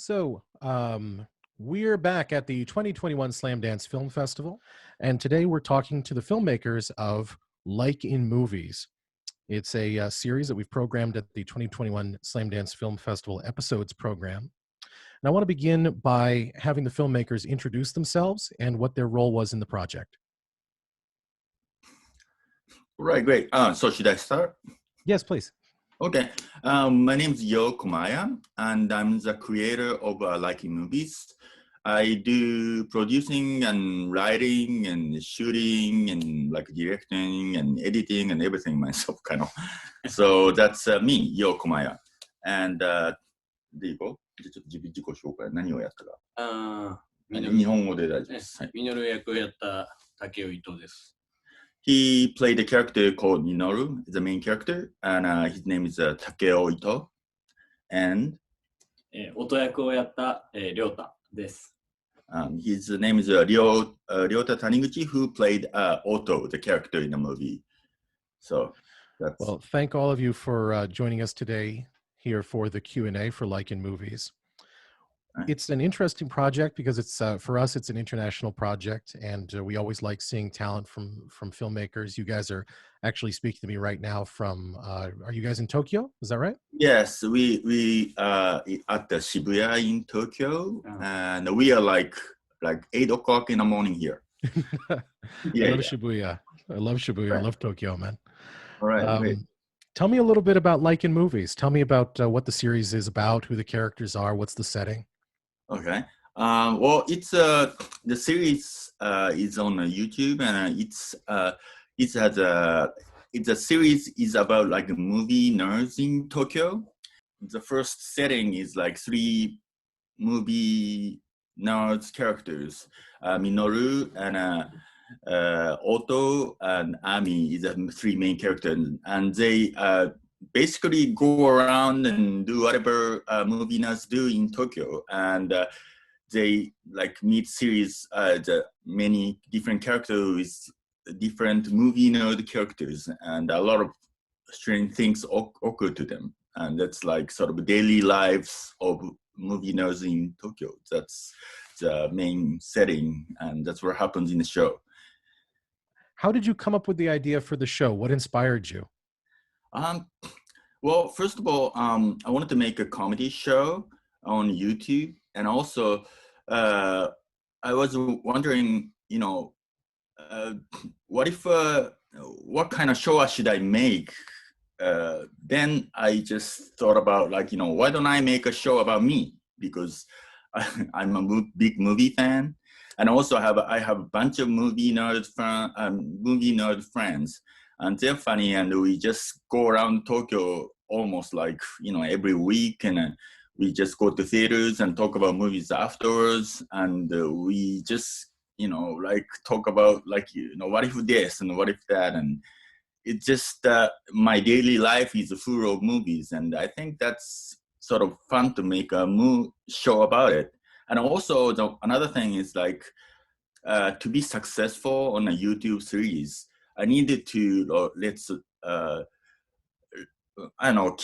We're back at the 2021 Slamdance Film Festival, and today we're talking to the filmmakers of Like in Movies. It's a series that we've programmed at the 2021 Slamdance Film Festival Episodes program. And I want to begin by having the filmmakers introduce themselves and what their role was in the project. Right, great. So should I start? Yes, please. Okay. My name is Yoh Komaya, and I'm the creator of Like in Movies. I do producing and writing and shooting and like directing and editing and everything myself, kind of. So that's me, Yoh Komaya. And でいこう。じゃあちょっと自己紹介何をやったか。日本語で大丈夫です。ミノル役をやった竹尾伊藤です。He played a character called Minoru, the main character, and his name is Takeo Ito. And 音役をやった亮太です。His name is Ryota Taniguchi, who played Otto, the character in the movie. So that's... Well, thank all of you for joining us today here for the Q&A for Like in Movies. It's an interesting project because it's for us, it's an international project, and we always like seeing talent from filmmakers. You guys are actually speaking to me right now from, are you guys in Tokyo? Is that right? Yes, we at the Shibuya in Tokyo, and we are like 8 o'clock in the morning here. I love Shibuya. I love Shibuya. Right. I love Tokyo, man. All right, great. Tell me a little bit about Like in Movies. Tell me about what the series is about, who the characters are, what's the setting. Okay. Well, it's the series is on YouTube, and it's a series is about like movie nerds in Tokyo. The first setting is like 3 movie nerds characters, Minoru and Otto and Ami is the 3 main characters, and they basically go around and do whatever movie nerds do in Tokyo, and they like meet series the many different characters with different movie nerd characters, and a lot of strange things occur to them, and that's like sort of daily lives of movie nerds in Tokyo. That's the main setting, and that's what happens in the show. How did you come up with the idea for the show? What inspired you? Well, first of all, I wanted to make a comedy show on YouTube, and also I was wondering, you know, what kind of show should I make? Then I just thought about, like, you know, why don't I make a show about me? Because I'm a big movie fan, and also I have a bunch of movie nerd friends. And they're funny, and we just go around Tokyo almost like, you know, every week, and we just go to theaters and talk about movies afterwards, and we just, you know, like talk about, like, you know, what if this and what if that, and it's just my daily life is full of movies, and I think that's sort of fun to make a show about it. And also another thing is like to be successful on a YouTube series, I needed to I don't know,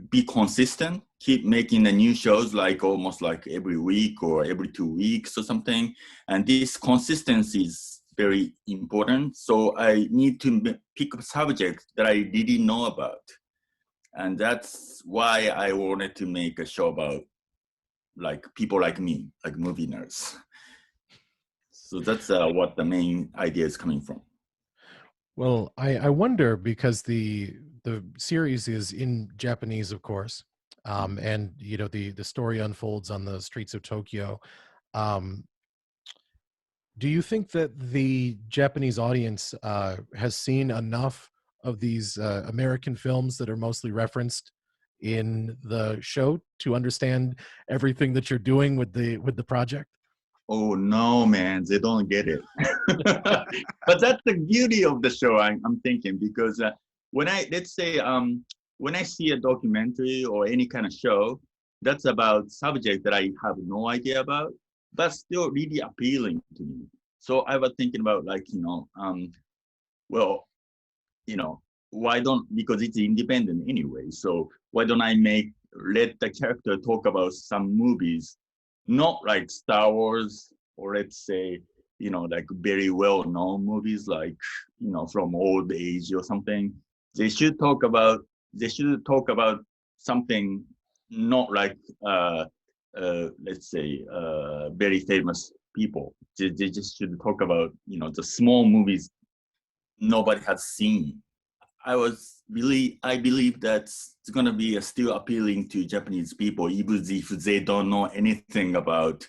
be consistent, keep making the new shows like almost like every week or every 2 weeks or something. And this consistency is very important. So I need to pick up subjects that I didn't know about. And that's why I wanted to make a show about like people like me, like movie nerds. So that's what the main idea is coming from. Well, I wonder, because the series is in Japanese, of course, and you know the story unfolds on the streets of Tokyo. Do you think that the Japanese audience has seen enough of these American films that are mostly referenced in the show to understand everything that you're doing with the project? Oh no, man, they don't get it. But that's the beauty of the show, I'm thinking, because when let's say when I see a documentary or any kind of show that's about subject that I have no idea about, but still really appealing to me. So I was thinking about, like, you know, well, you know, why don't, because it's independent anyway, so why don't I make let the character talk about some movies, not like Star Wars or let's say, like very well-known movies like, from old age or something. They should talk about something not like, let's say, very famous people. They just should talk about, the small movies nobody has seen. I believe that's going to be still appealing to Japanese people, even if they don't know anything about,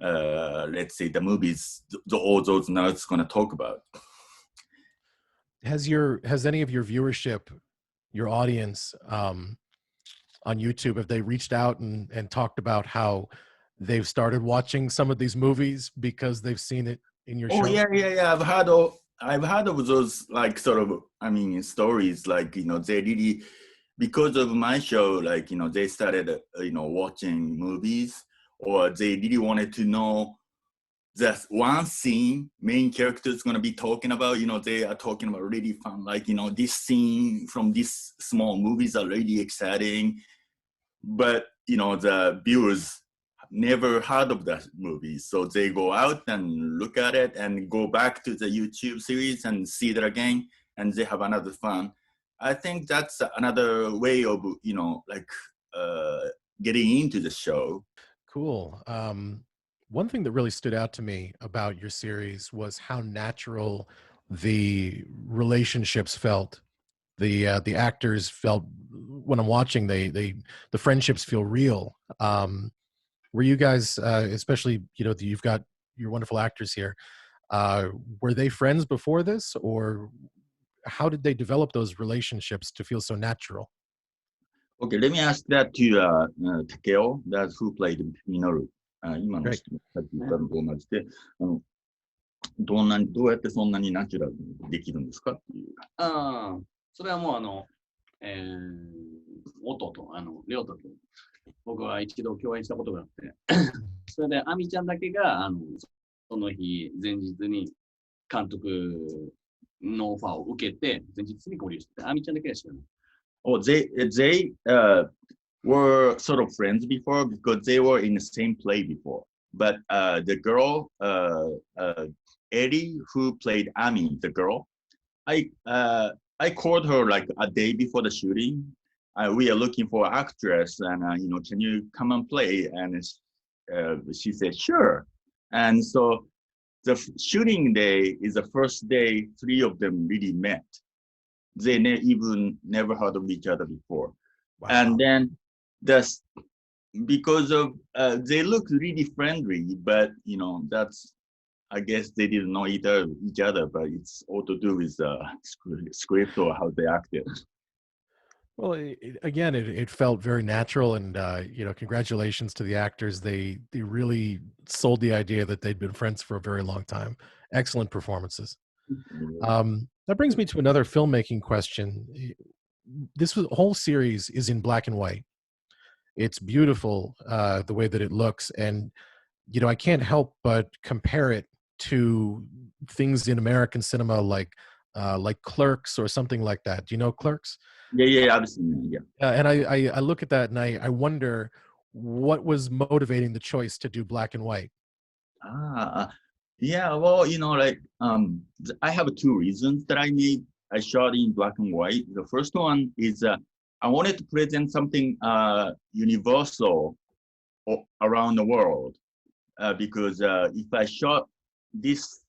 let's say, the movies all those nerds going to talk about. Has any of your viewership, your audience on YouTube, have they reached out and talked about how they've started watching some of these movies because they've seen it in your show? Oh yeah. I've heard of those, like, sort of, stories, like, they really, because of my show, like, they started, watching movies, or they really wanted to know that one scene main character is going to be talking about, they are talking about really fun, like, this scene from these small movies are really exciting, but, the viewers never heard of that movie. So they go out and look at it and go back to the YouTube series and see that again, and they have another fun. I think that's another way of, getting into the show. Cool. One thing that really stood out to me about your series was how natural the relationships felt. The actors felt, when I'm watching, the friendships feel real. Were you guys, especially, you've got your wonderful actors here, were they friends before this, or how did they develop those relationships to feel so natural? Okay, let me ask that to Takeo, that's who played Minoru. 今の Great. 質問さっき言ったのと同じで、どうやってそんなにナチュラルにできるんですかっていう。それはもう弟、りょうたと僕は一度共演したことがあって、それでアミちゃんだけが、その日、前日に監督のオファーを受けて、前日に合流してて、アミちゃんだけは知らない。Oh, they were sort of friends before because they were in the same play before. But the girl, Eddie, who played Ami, the girl, I called her like a day before the shooting. We are looking for an actress, and can you come and play? And she said sure. And so the shooting day is the first day 3 of them really met. They even never heard of each other before. Wow. And then because of they look really friendly, but that's, I guess they didn't know each other, but it's all to do with the script or how they acted. Well, it felt very natural, and congratulations to the actors. They really sold the idea that they'd been friends for a very long time. Excellent performances. That brings me to another filmmaking question. This whole series is in black and white. It's beautiful, the way that it looks, and I can't help but compare it to things in American cinema like Clerks or something like that. Do you know Clerks? Yeah, I've seen it, yeah. And I look at that and I wonder what was motivating the choice to do black and white. Yeah, well, I have 2 reasons that I shot in black and white. The first one is I wanted to present something universal around the world, because if I shot this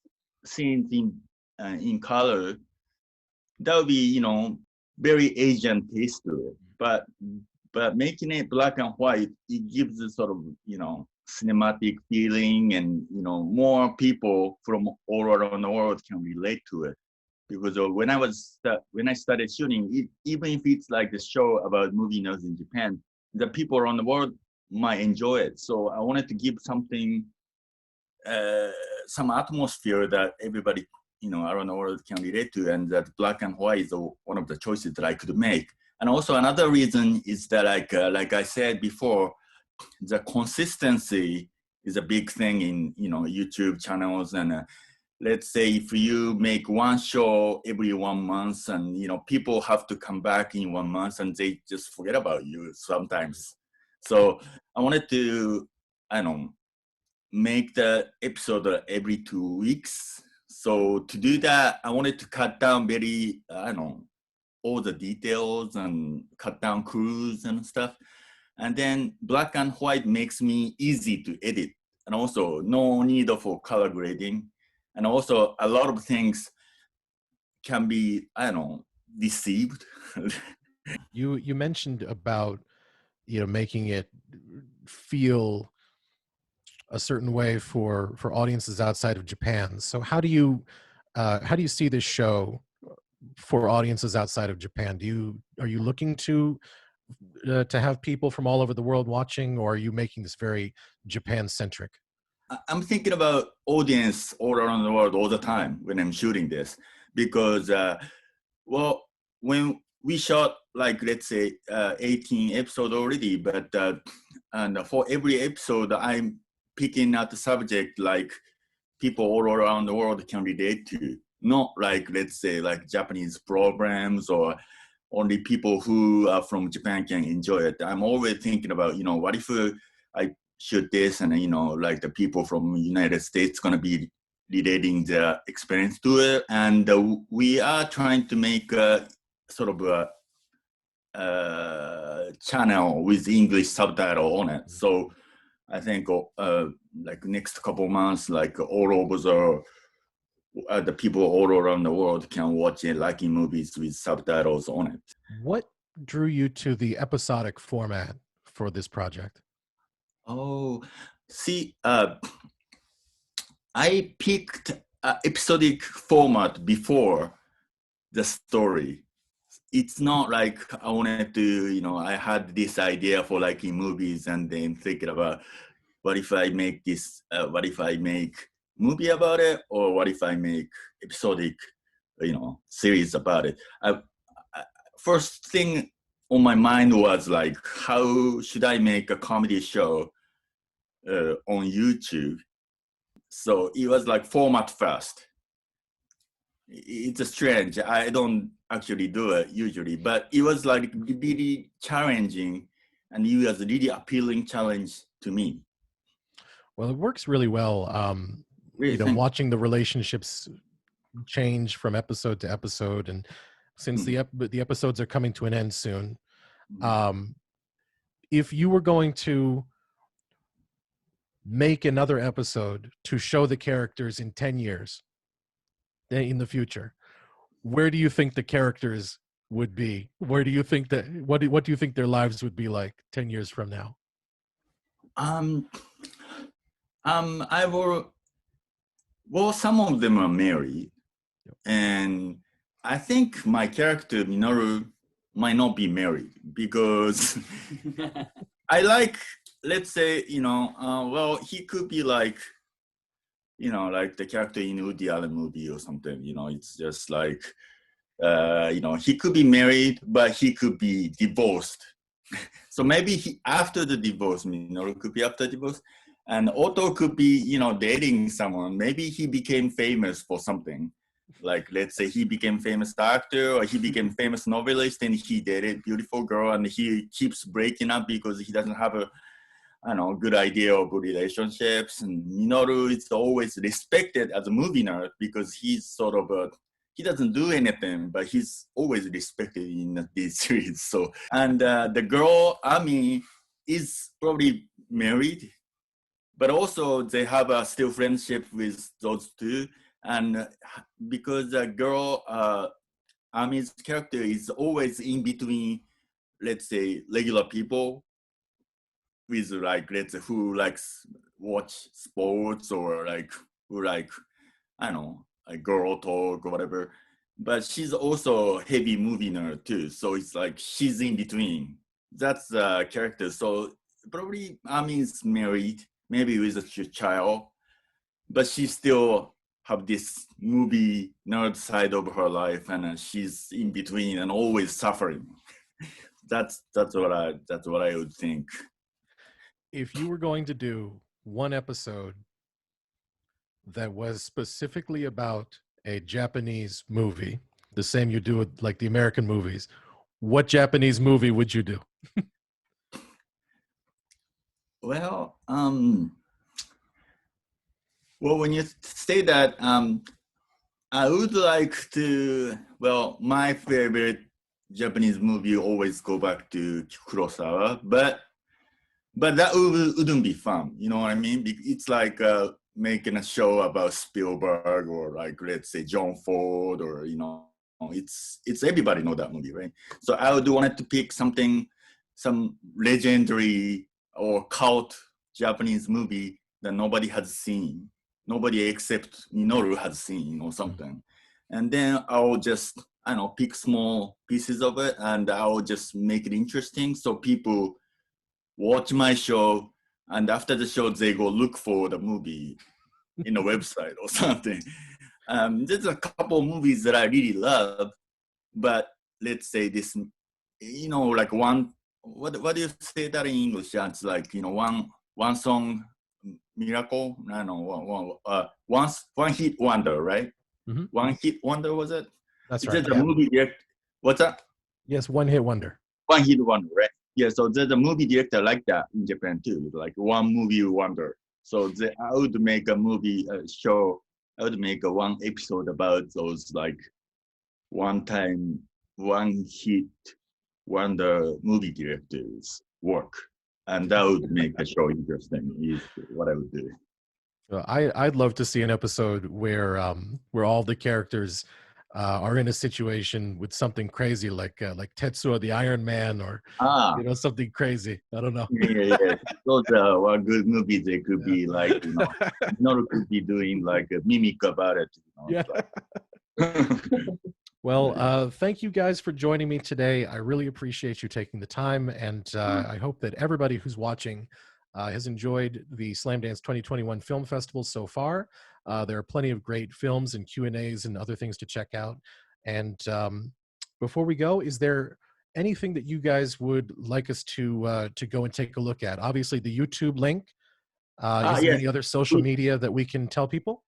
scenes in color, that would be, very Asian taste to it. But making it black and white, it gives a sort of, cinematic feeling, and more people from all around the world can relate to it. Because when I started shooting, even if it's like the show about movie nerds in Japan, the people around the world might enjoy it. So I wanted to give something, some atmosphere that everybody around the world can relate to, and that black and white is one of the choices that I could make. And also another reason is that, like I said before, the consistency is a big thing in YouTube channels, and let's say if you make one show every 1 month and, people have to come back in 1 month and they just forget about you sometimes. So I wanted to, I don't know, make the episode every 2 weeks. So to do that, I wanted to cut down very, all the details and cut down crews and stuff. And then black and white makes me easy to edit. And also no need for color grading. And also a lot of things can be, deceived. You mentioned about making it feel a certain way for audiences outside of Japan. So how do you see this show for audiences outside of Japan? Are you looking to have people from all over the world watching, or are you making this very Japan centric? I'm thinking about audience all around the world all the time when I'm shooting this, because, when we shot, like, let's say 18 episodes already, but and for every episode, I'm picking out the subject like people all around the world can relate to, not like, let's say, like Japanese programs or only people who are from Japan can enjoy it. I'm always thinking about, what if I shoot this and, like the people from the United States going to be relating their experience to it. And we are trying to make sort of a channel with English subtitle on it. So I think like next couple months, like all over the people all around the world can watch it, liking movies with subtitles on it. What drew you to the episodic format for this project? Oh, see, I picked episodic format before the story. It's not like I wanted to, I had this idea for liking movies and then thinking about what if I make this, what if I make movie about it, or what if I make episodic, series about it. First thing on my mind was like, how should I make a comedy show on YouTube? So it was like format first. It's strange. I don't actually do it usually, but it was like really challenging, and it was a really appealing challenge to me. Well, it works really well. Really, watching the relationships change from episode to episode, and since the episodes are coming to an end soon, if you were going to make another episode to show the characters in 10 years in the future, where do you think the characters would be? Where do you think that what do you think their lives would be like 10 years from now? I will. Well, some of them are married, and I think my character Minoru might not be married because I like, let's say, well, he could be like, like the character in Woody Allen movie or something. It's just like, he could be married, but he could be divorced. So maybe after the divorce, Minoru could be after divorce. And Otto could be, dating someone. Maybe he became famous for something. Like, let's say he became famous actor, or he became famous novelist, and he dated beautiful girl, and he keeps breaking up because he doesn't have a, good idea of relationships. And Minoru is always respected as a movie nerd because he's sort of he doesn't do anything, but he's always respected in this series. So, and the girl, Ami, is probably married, but also they have a still friendship with those two. And because the girl, Ami's character is always in between, let's say, regular people with like, let's say, who likes watch sports, or like who like, I don't know, like girl talk or whatever. But she's also a heavy movie nerd too. So it's like she's in between. That's the character. So probably Ami's married, maybe with a child, but she still have this movie nerd side of her life, and she's in between and always suffering. That's what I would think. If you were going to do one episode that was specifically about a Japanese movie, the same you do with like the American movies, what Japanese movie would you do? Well, when you say that, I would like to. Well, my favorite Japanese movie always go back to Kurosawa, but that wouldn't be fun. You know what I mean? It's like making a show about Spielberg or like let's say John Ford or it's everybody know that movie, right? So I would want to pick some legendary or cult Japanese movie that nobody has seen, nobody except Minoru has seen or something, and then I'll just pick small pieces of it and I'll just make it interesting so people watch my show, and after the show they go look for the movie in a website or something. There's a couple movies that I really love, but let's say this, like one. What do you say that in English? It's like one song miracle. I don't know. One hit wonder, right? Mm-hmm. One hit wonder, was it? That's right. right. There's a movie director. What's that? Yes, one hit wonder. One hit wonder, right? Yeah. So there's a movie director like that in Japan too, like one movie wonder. So I would make a movie show. I would make one episode about those like one hit wonder movie directors work, and that would make the show interesting. Is what I would do. I'd love to see an episode where all the characters are in a situation with something crazy like Tetsuo the Iron Man or something crazy. I don't know. Yeah. Those are good movies. They could be like Minoru could be doing like a mimic about it. Yeah. Well, thank you guys for joining me today. I really appreciate you taking the time, and I hope that everybody who's watching has enjoyed the Slamdance 2021 Film Festival so far. There are plenty of great films and Q&As and other things to check out. And before we go, is there anything that you guys would like us to go and take a look at? Obviously, the YouTube link. Is there any other social media that we can tell people?